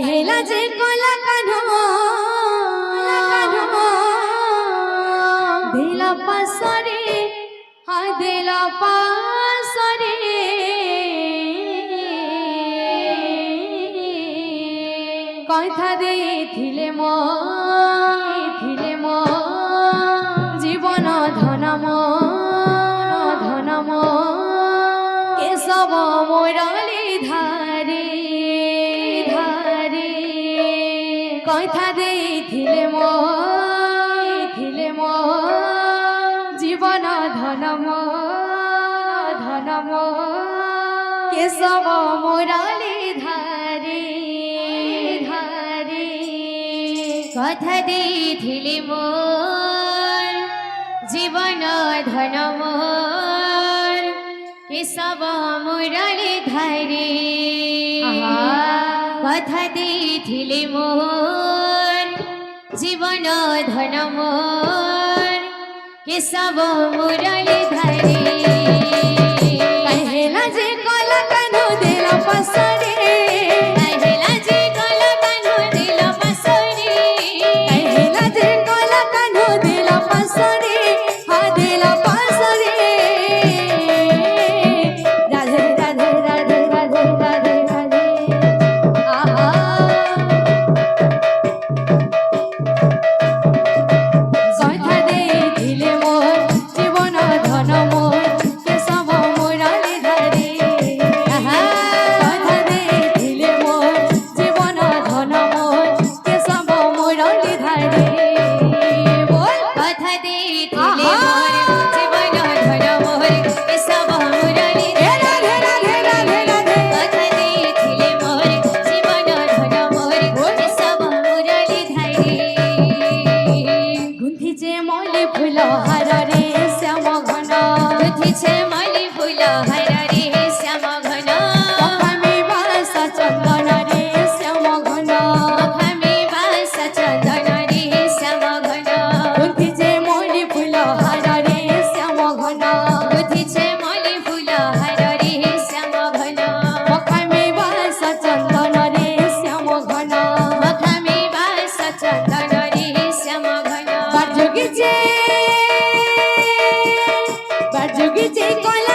হেলা যে কলা কানো দিলা পাশরে দিলা পাশরে কথা ଦେଇଥିଲେ ମୋ জীবন ধনম কেশব মুরলী ধারে কথা ଦେଇଥିଲେ ମୋ জীবন ধনম কেশব মুরলী ধারে কথা ଦେଇଥିଲେ মোর জীবন ধন মোর কেশব মুরলী ধারে কথা ଦେଇଥିଲେ মোর জীবন ধন মোর কেশব মুরলী ধারে হেলা যে কলা কানো দিলা পাশরে বাজুগিছে কলা